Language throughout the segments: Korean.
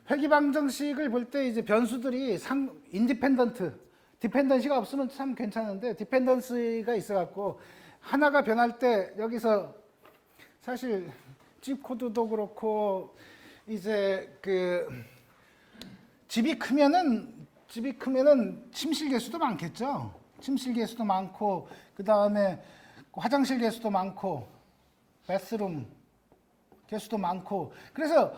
회귀방정식을 볼 때 이제 변수들이 인디펜던트, 디펜던시가 없으면 참 괜찮은데 디펜던시가 있어갖고 하나가 변할 때 여기서 사실 집 코드도 그렇고 이제 그 집이 크면은 침실 개수도 많겠죠. 침실 개수도 많고 그 다음에 화장실 개수도 많고 베스룸 개수도 많고 그래서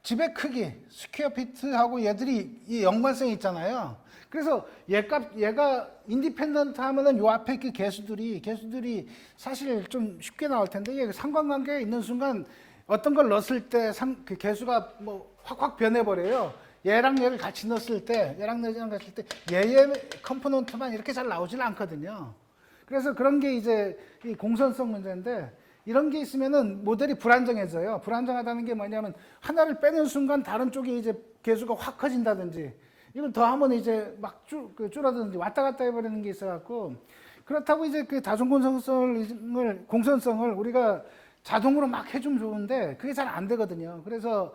집의 크기, 스퀘어 피트하고 얘들이 이 연관성이 있잖아요. 그래서 얘가 인디펜던트 하면은 요 앞에 그 개수들이 사실 좀 쉽게 나올 텐데 이게 상관관계가 있는 순간 어떤 걸 넣었을 때 그 개수가 뭐 확 변해버려요. 얘랑 얘를 같이 넣었을 때, 얘의 컴포넌트만 이렇게 잘 나오질 않거든요. 그래서 그런 게 이제 이 공선성 문제인데 이런 게 있으면은 모델이 불안정해져요. 불안정하다는 게 뭐냐면 하나를 빼는 순간 다른 쪽에 이제 개수가 확 커진다든지 이걸 더하면 이제 막 줄어드는지 왔다 갔다 해버리는 게 있어갖고 그렇다고 이제 그 공선성을 우리가 자동으로 막 해주면 좋은데 그게 잘 안 되거든요. 그래서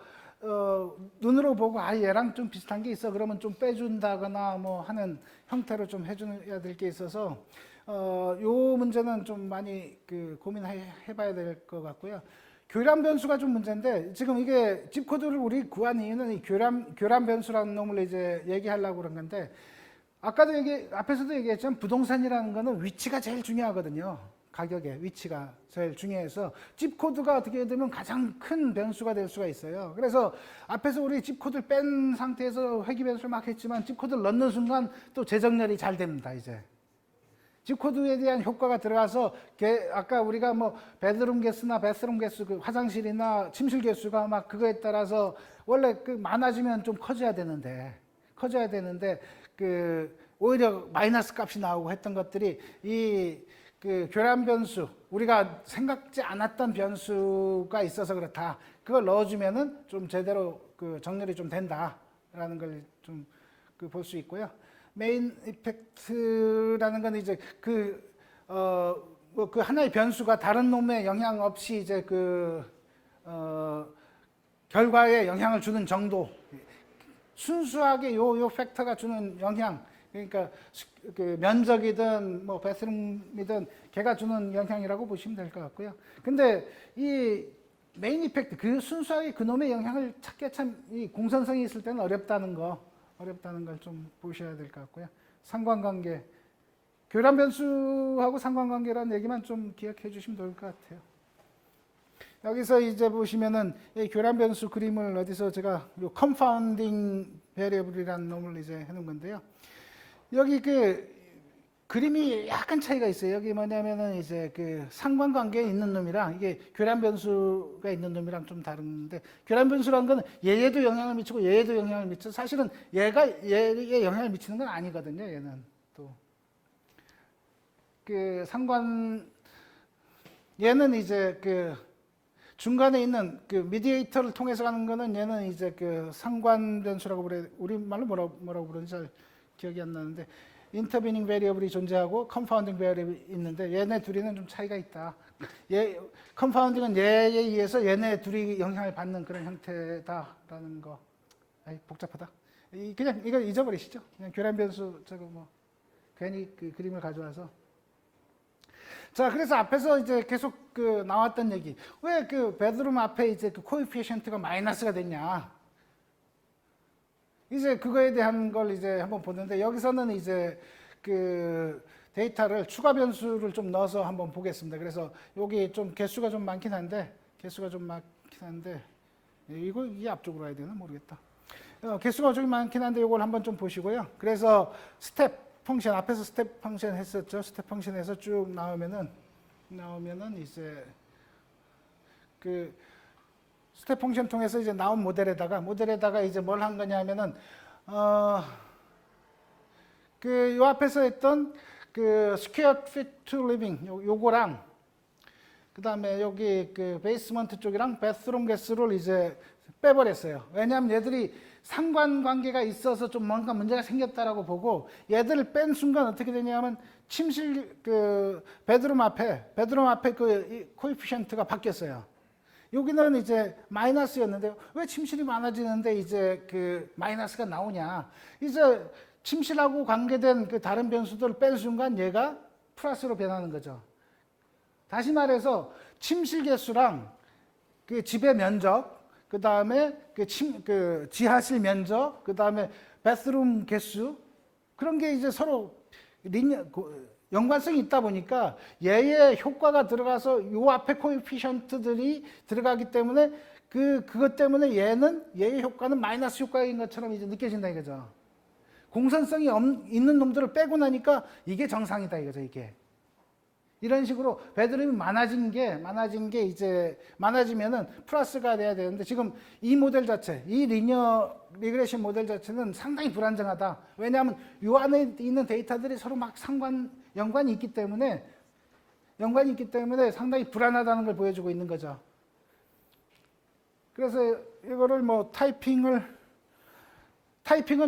눈으로 보고 얘랑 좀 비슷한 게 있어 그러면 좀 빼준다거나 뭐 하는 형태로 좀 해줘야 될 게 있어서 요 문제는 좀 많이 고민해봐야 될 것 같고요. 교란 변수가 좀 문제인데 지금 이게 집 코드를 우리 구한 이유는 이 교란 변수라는 놈을 이제 얘기하려고 그런 건데 아까도 앞에서도 얘기했지만 부동산이라는 거는 위치가 제일 중요하거든요. 가격의 위치가 제일 중요해서 집 코드가 어떻게 되면 가장 큰 변수가 될 수가 있어요. 그래서 앞에서 우리 집 코드를 뺀 상태에서 회귀 변수를 막 했지만 집 코드를 넣는 순간 또 재정렬이 잘 됩니다. 이제 집 코드에 대한 효과가 들어가서 아까 우리가 뭐 베드룸 개수나 베스룸 개수, 그 화장실이나 침실 개수가 막 그거에 따라서 원래 많아지면 좀 커져야 되는데 오히려 마이너스 값이 나오고 했던 것들이 교란 변수, 우리가 생각지 않았던 변수가 있어서 그렇다. 그걸 넣어주면은 좀 제대로 정렬이 좀 된다라는 걸 좀 볼 수 있고요. 메인 이펙트라는 건 이제 그 하나의 변수가 다른 놈에 영향 없이 이제 결과에 영향을 주는 정도. 순수하게 요 팩터가 주는 영향. 그러니까 면적이든 뭐 베스룸이든 걔가 주는 영향이라고 보시면 될 것 같고요. 근데 이 메인 이펙트 순수하게 그놈의 영향을 찾기가 참 이 공선성이 있을 때는 어렵다는 걸 좀 보셔야 될 것 같고요. 상관관계, 교란 변수하고 상관관계라는 얘기만 좀 기억해 주시면 좋을 것 같아요. 여기서 이제 보시면은 이 교란 변수 그림을 어디서 제가 요 confounding variable이라는 놈을 이제 해놓은 건데요. 여기 그림이 약간 차이가 있어요. 여기 뭐냐면은 이제 상관관계에 있는 놈이랑 이게 교란 변수가 있는 놈이랑 좀 다른데 교란 변수라는 건 얘에도 영향을 미치고 얘에도 영향을 미쳐. 사실은 얘에 영향을 미치는 건 아니거든요. 얘는 또 얘는 이제 중간에 있는 미디에이터를 통해서 가는 거는 얘는 이제 상관 변수라고 그래. 우리말로 뭐라고 부르는지 잘 기억이 안 나는데 인터비닝 베리어블이 존재하고 컨파운딩 베리어블이 있는데 얘네 둘이는 좀 차이가 있다. 컨파운딩은 얘에 의해서 얘네 둘이 영향을 받는 그런 형태다라는 거. 복잡하다. 그냥 이거 잊어버리시죠. 그냥 교란 변수 괜히 그림을 가져와서. 자, 그래서 앞에서 이제 계속 나왔던 얘기. 왜 베드룸 앞에 이제 코에피시언트가 마이너스가 됐냐? 이제 그거에 대한 걸 이제 한번 보는데 여기서는 이제 데이터를 추가 변수를 좀 넣어서 한번 보겠습니다. 그래서 여기 좀 개수가 좀 많긴 한데 이 앞쪽으로 가야 되나 모르겠다. 개수가 좀 많긴 한데 이걸 한번 좀 보시고요. 그래서 스텝 펑션 앞에서 스텝 펑션 했었죠. 스텝 펑션에서 쭉 나오면은 이제 스텝 펑션 통해서 이제 나온 모델에다가 이제 뭘 한 거냐면은 요 앞에서 했던 스퀘어 피트 리빙 요거랑 그다음에 여기 베이스먼트 쪽이랑 베스룸 개수를 이제 빼버렸어요. 왜냐하면 얘들이 상관관계가 있어서 좀 뭔가 문제가 생겼다라고 보고 얘들을 뺀 순간 어떻게 되냐면 침실 그 베드룸 앞에 그 코에피션트가 바뀌었어요. 여기는 이제 마이너스였는데 왜 침실이 많아지는데 이제 그 마이너스가 나오냐? 이제 침실하고 관계된 그 다른 변수들을 뺀 순간 얘가 플러스로 변하는 거죠. 다시 말해서 침실 개수랑 그 집의 면적, 그 다음에 그 지하실 면적, 그 다음에 베스룸 개수 그런 게 이제 서로 연관성이 있다 보니까 얘의 효과가 들어가서 요 앞에 코에피션트들이 들어가기 때문에 그것 때문에 얘의 효과는 마이너스 효과인 것처럼 이제 느껴진다 이거죠. 공산성이 있는 놈들을 빼고 나니까 이게 정상이다 이거죠, 이게. 이런 식으로 베드룸이 많아진 게 이제 많아지면은 플러스가 돼야 되는데 지금 이 모델 자체, 이 리니어 리그레션 모델 자체는 상당히 불안정하다. 왜냐하면 이 안에 있는 데이터들이 서로 막 연관이 있기 때문에 상당히 불안하다는 걸 보여주고 있는 거죠. 그래서 이거를 뭐 타이핑은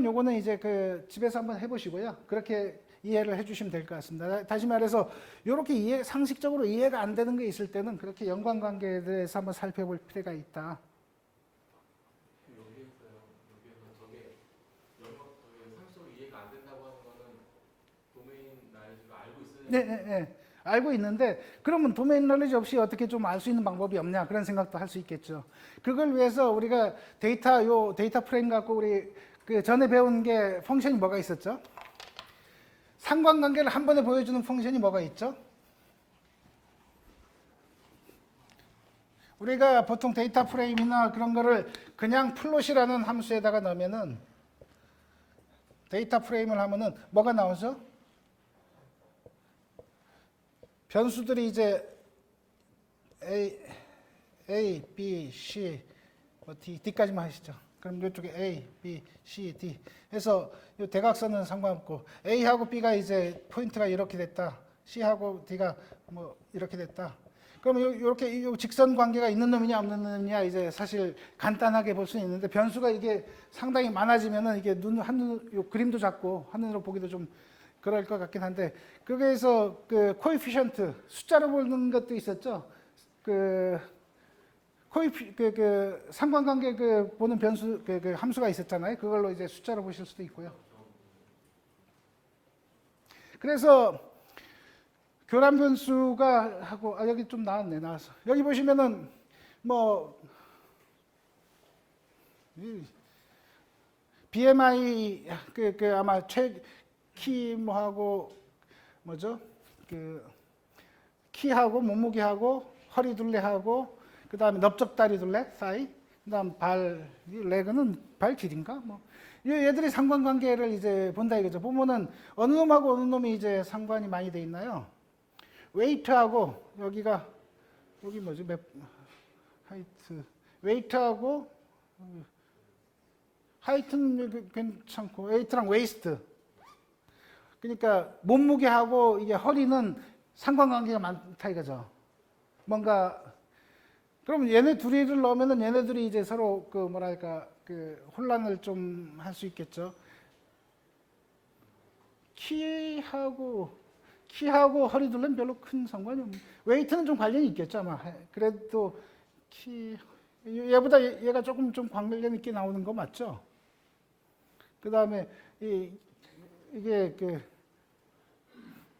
요거는 이제 그 집에서 한번 해보시고요. 그렇게 이해를 해주시면 될 것 같습니다. 다시 말해서 이렇게 상식적으로 이해가 안 되는 게 있을 때는 그렇게 연관관계에 대해서 한번 살펴볼 필요가 있다. 여기에서 저게 상식적으로 이해가 안 된다고 하는 거는 도메인 나이즈가 알고 있어야 네. 알고 있는데 그러면 도메인 널리지 없이 어떻게 좀 알 수 있는 방법이 없냐 그런 생각도 할 수 있겠죠. 그걸 위해서 우리가 데이터 프레임 갖고 우리 그 전에 배운 게 펑션이 뭐가 있었죠? 상관관계를 한 번에 보여주는 펑션이 뭐가 있죠? 우리가 보통 데이터 프레임이나 그런 거를 그냥 플롯이라는 함수에다가 넣으면은 데이터 프레임을 하면은 뭐가 나오죠? 변수들이 이제 A, B, C, D까지만 하시죠. 그럼 이쪽에 A, B, C, D 해서 이 대각선은 상관없고 A하고 B가 이제 포인트가 이렇게 됐다. C하고 D가 뭐 이렇게 됐다. 그럼 이렇게 직선 관계가 있는 놈이냐 없는 놈이냐 이제 사실 간단하게 볼 수는 있는데 변수가 이게 상당히 많아지면은 이게 요 그림도 작고 한눈으로 보기도 좀 그럴 것 같긴 한데 거기에서 그 코에피션트 숫자로 보는 것도 있었죠. 그 상관관계 보는 변수 그 함수가 있었잖아요. 그걸로 이제 숫자로 보실 수도 있고요. 그래서 교란 변수가 하고 여기 좀 나왔어. 여기 보시면은 뭐 BMI 아마 키 뭐하고 뭐죠? 그 키하고 몸무게하고 허리 둘레하고 그다음에 넓적다리 둘레 사이, 그다음 레그는 발 길인가 뭐 얘들이 상관관계를 이제 본다 이거죠. 보면은 어느 놈하고 어느 놈이 이제 상관이 많이 돼 있나요? 웨이트하고 여기 뭐지? 하이트 웨이트하고 하이트는 괜찮고 웨이트랑 웨이스트 그러니까 몸무게하고 이게 허리는 상관관계가 많다 이거죠. 뭔가 그럼 얘네 둘이를 넣으면은 얘네들이 이제 서로 그 뭐랄까 그 혼란을 좀 할 수 있겠죠. 키하고 허리 둘레는 별로 큰 상관이 없는. 웨이트는 좀 관련이 있겠죠 아마. 그래도 얘보다 얘가 조금 좀 관련 있게 나오는 거 맞죠? 그 다음에 이게 그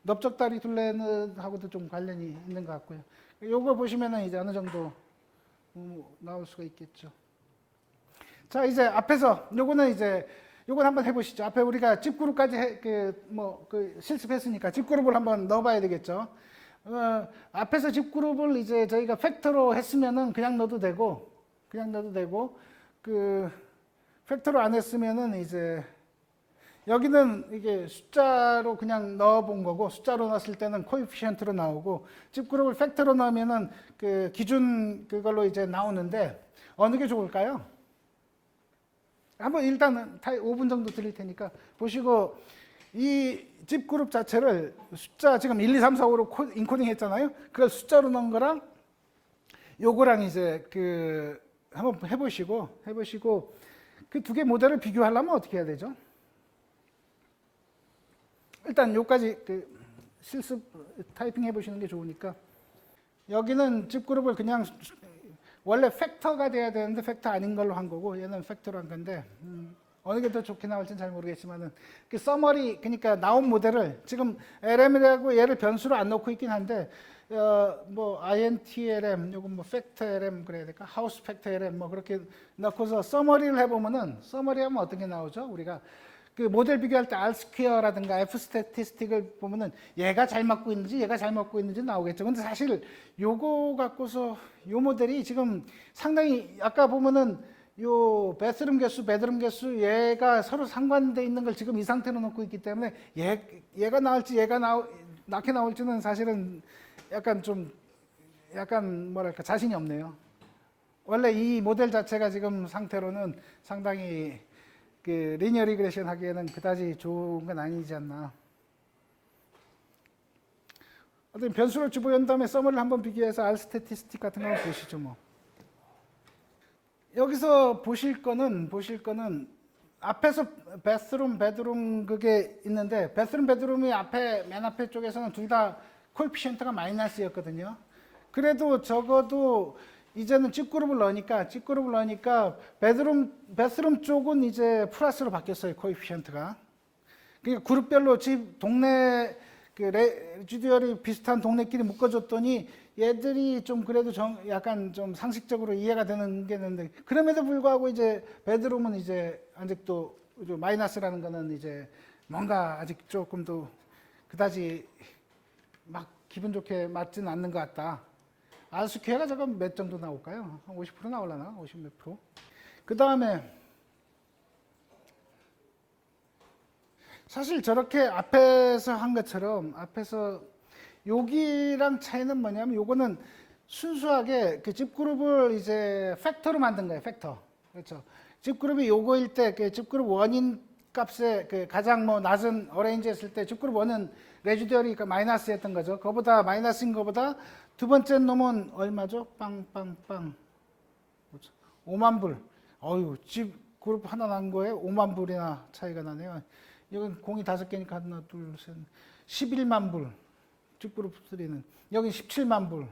넓적다리 둘레는 하고도 좀 관련이 있는 것 같고요. 요거 보시면은 이제 어느 정도 나올 수가 있겠죠. 자, 이제 앞에서 요건 한번 해보시죠. 앞에 우리가 집그룹까지 실습했으니까 집그룹을 한번 넣어봐야 되겠죠. 앞에서 집그룹을 이제 저희가 팩터로 했으면은 그냥 넣어도 되고 그 팩터로 안 했으면은 이제 여기는 이게 숫자로 그냥 넣어본 거고 숫자로 넣었을 때는 코에피션트로 나오고 집그룹을 팩터로 넣으면은 그 기준 그걸로 이제 나오는데 어느 게 좋을까요? 한번 일단은 5분 정도 드릴 테니까 보시고 이 집그룹 자체를 숫자 지금 1, 2, 3, 4, 5로 인코딩 했잖아요. 그걸 숫자로 넣은 거랑 요거랑 이제 그 한번 해보시고 그 두 개 모델을 비교하려면 어떻게 해야 되죠? 일단 요까지 그 실습 타이핑 해보시는 게 좋으니까. 여기는 집 그룹을 그냥 원래 팩터가 돼야 되는데 팩터 아닌 걸로 한 거고, 얘는 팩터로 한 건데 어느 게 더 좋게 나올지는 잘 모르겠지만은 그 서머리, 그러니까 나온 모델을 지금 LM이라고 얘를 변수로 안 넣고 있긴 한데 뭐 INTLM, 요건 뭐 팩터 LM 그래야 될까? 하우스 팩터 LM 뭐 그렇게 넣고서 서머리를 해보면은, 서머리 하면 어떤 게 나오죠? 우리가 그 모델 비교할 때 R 스퀘어라든가 F 스태티스틱을 보면은 얘가 잘 맞고 있는지 얘가 잘 맞고 있는지 나오겠죠. 근데 사실 요거 갖고서 요 모델이 지금 상당히, 아까 보면은 요 베드룸 개수, 베드룸 개수 얘가 서로 상관돼 있는 걸 지금 이 상태로 놓고 있기 때문에 얘가 나올지 낮게 나올지는 사실은 약간 뭐랄까 자신이 없네요. 원래 이 모델 자체가 지금 상태로는 상당히 그 리니어 리그레션 하기에는 그다지 좋은 건 아니지 않나. 어떤 변수를 집어연 다음에 서머리를 한번 비교해서 R 스태티스틱 같은 거 한번 보시죠 뭐. 여기서 보실 거는 앞에서 베드룸 그게 있는데, 베드룸이 맨 앞에 쪽에서는 둘 다 코에피션트가 마이너스였거든요. 그래도 적어도 이제는 집그룹을 넣으니까 베드룸 쪽은 이제 플러스로 바뀌었어요, 코에피션트가. 그러니까 그룹별로 집 동네 그 레지듀얼이 비슷한 동네끼리 묶어줬더니 얘들이 좀 그래도 약간 좀 상식적으로 이해가 되는 게 있는데, 그럼에도 불구하고 이제 베드룸은 이제 아직도 마이너스라는 거는 이제 뭔가 아직 조금 더 그다지 막 기분 좋게 맞지는 않는 것 같다. R스퀘어가 저거 몇 정도 나올까요? 한 50% 나올라나? 50 몇 프로? 그 다음에 사실 저렇게 앞에서 한 것처럼, 앞에서 여기랑 차이는 뭐냐면, 요거는 순수하게 그 집그룹을 이제 팩터로 만든 거예요, 팩터. 그렇죠. 집그룹이 요거일 때, 그 집그룹 원인 값에 그 가장 뭐 낮은 어레인지 했을 때 집그룹 원은 레지듀얼이 마이너스였던 거죠. 그거보다 마이너스인 거보다 두 번째 놈은 얼마죠? 빵빵빵 5만 불. 어유, 집 그룹 하나 난 거에 5만 불이나 차이가 나네요. 이건 공이 5개니까 하나, 둘, 셋, 11만 불. 집 그룹 3는. 여기 17만 불.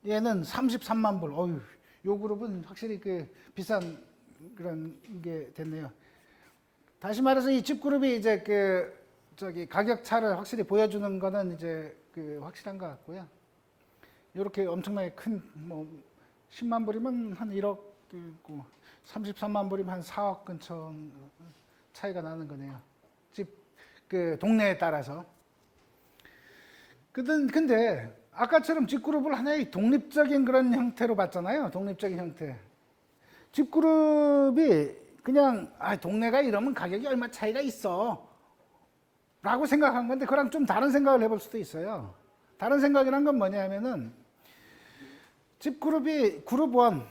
얘는 33만 불. 어유, 요 그룹은 확실히 그 비싼 그런 게 됐네요. 다시 말해서 이 집 그룹이 이제 그 가격 차를 확실히 보여주는 거는 이제 그 확실한 것 같고요. 이렇게 엄청나게 큰 뭐 10만 불이면 한 1억 있고 33만 불이면 한 4억 근처 차이가 나는 거네요. 집 그 동네에 따라서. 근데 아까처럼 집그룹을 하나의 독립적인 그런 형태로 봤잖아요. 독립적인 형태. 집그룹이 그냥 동네가 이러면 가격이 얼마 차이가 있어 라고 생각한 건데, 그랑 좀 다른 생각을 해볼 수도 있어요. 다른 생각이란 건 뭐냐면은, 집그룹이 그룹 1,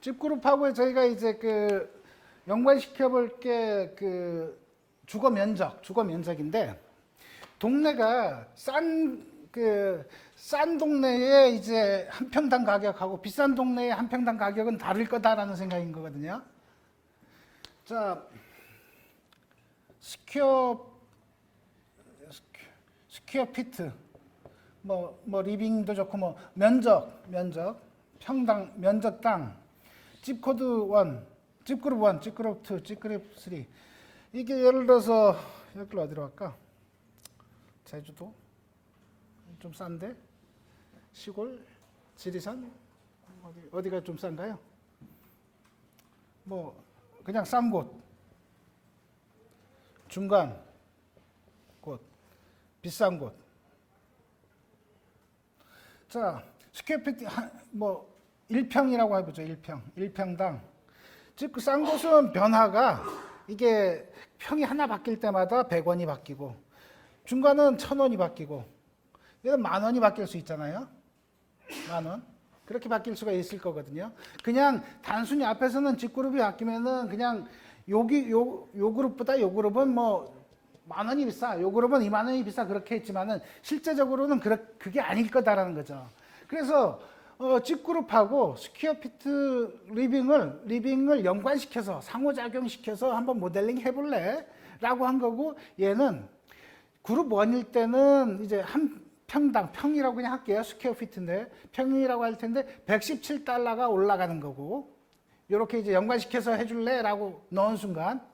집그룹하고 저희가 이제 그 연관시켜 볼 게 그 주거 면적인데, 동네가 싼 동네에 이제 한 평당 가격하고 비싼 동네의 한 평당 가격은 다를 거다라는 생각인 거거든요. 자, 스퀘어 피트, 뭐 리빙도 좋고, 뭐 면적, 평당, 면적당, 집코드 1, 집그룹 1, 집그룹 2, 집그룹 3. 이게 예를 들어서 여기로 어디로 갈까? 제주도? 좀 싼데? 시골? 지리산? 어디가 좀 싼가요? 뭐 그냥 싼 곳, 중간 곳, 비싼 곳. 자, 스퀘어피트 뭐 1평이라고 해보죠. 1평당. 즉 그 싼 곳은 변화가 이게 평이 하나 바뀔 때마다 100원이 바뀌고, 중간은 1000원이 바뀌고, 얘는 10,000원이 바뀔 수 있잖아요. 10,000원. 그렇게 바뀔 수가 있을 거거든요. 그냥 단순히 앞에서는 집그룹이 바뀌면은 그냥 요 그룹보다 요 그룹은 뭐 10,000원이 비싸, 요 그룹은 20,000원이 비싸, 그렇게 했지만은 실제적으로는 그게 아닐 거다라는 거죠. 그래서 집그룹하고 스퀘어 피트 리빙을 연관시켜서 상호작용시켜서 한번 모델링 해볼래? 라고 한 거고, 얘는 그룹 1일 때는 이제 한 평당, 평이라고 그냥 할게요. 스퀘어 피트인데, 평이라고 할 텐데, $117가 올라가는 거고, 이렇게 이제 연관시켜서 해줄래? 라고 넣은 순간,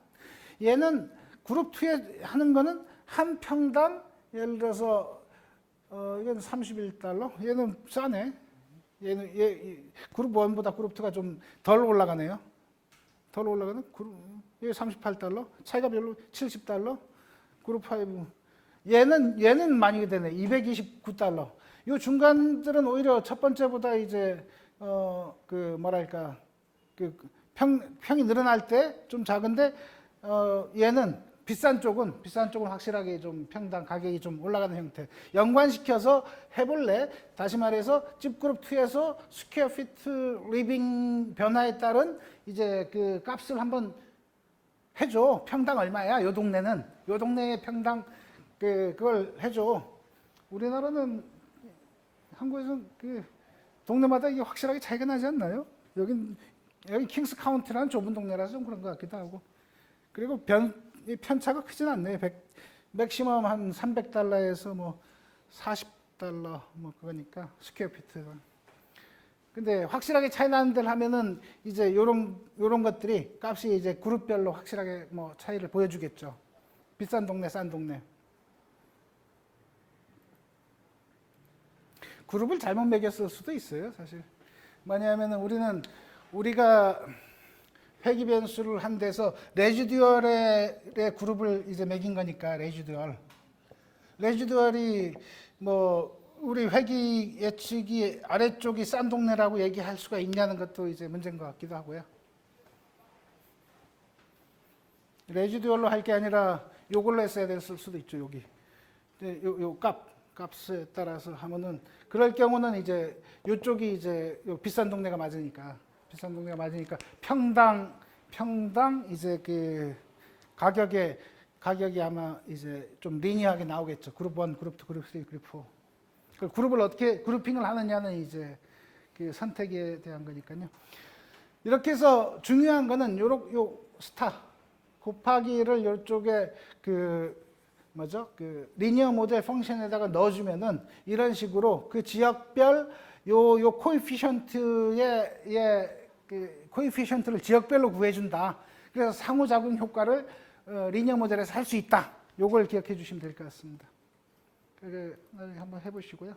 얘는 그룹 2에 하는 거는 한 평당, 예를 들어서, 이건 $31. 얘는 싸네. 그룹 1보다 그룹 2가 좀 덜 올라가네요. 덜 올라가는? 얘 $38. 차이가 별로 $70. 그룹 5. 얘는 많이 되네. $229. 요 중간들은 오히려 첫 번째보다 이제, 평이 늘어날 때 좀 작은데, 얘는 비싼 쪽은 확실하게 좀 평당 가격이 좀 올라가는 형태. 연관시켜서 해볼래? 다시 말해서 집그룹 2에서 스퀘어 피트 리빙 변화에 따른 이제 그 값을 한번 해줘. 평당 얼마야? 요 동네의 평당 그걸 해줘. 우리나라는 한국에서는 그 동네마다 이게 확실하게 차이가 나지 않나요? 여기 킹스 카운티라는 좁은 동네라서 좀 그런 것 같기도 하고. 그리고 편차가 크진 않네요. 맥시멈 한 $300에서 뭐 $40 뭐 그거니까 스퀘어 피트가. 근데 확실하게 차이 나는 데를 하면은 이제 요런 것들이 값이 이제 그룹별로 확실하게 뭐 차이를 보여주겠죠. 비싼 동네, 싼 동네. 그룹을 잘못 매겼을 수도 있어요, 사실. 뭐냐면은 우리가 회귀 변수를 한 데서 레지듀얼의 그룹을 이제 매긴 거니까 레지듀얼이 뭐 우리 회귀 예측이 아래쪽이 싼 동네라고 얘기할 수가 있냐는 것도 이제 문제인 것 같기도 하고요. 레지듀얼로 할 게 아니라 요걸로 했어야 됐을 수도 있죠. 여기 요 값에 따라서 하면은 그럴 경우는 이제 요쪽이 이제 요 비싼 동네가 맞으니까 평당 이제 그 가격이 아마 이제 좀 리니어하게 나오겠죠. 그룹 1, 그룹 2, 그룹 3, 그룹 4. 그 그룹을 어떻게 그룹핑을 하느냐는 이제 그 선택에 대한 거니까요. 이렇게 해서 중요한 거는 요 스타 곱하기를 요쪽에 그 리니어 모델 펑션에다가 넣어주면은 이런 식으로 그 지역별 요 코에피션트를 지역별로 구해준다. 그래서 상호작용 효과를 리니어 모델에서 할 수 있다. 요걸 기억해 주시면 될 것 같습니다. 한번 해보시고요.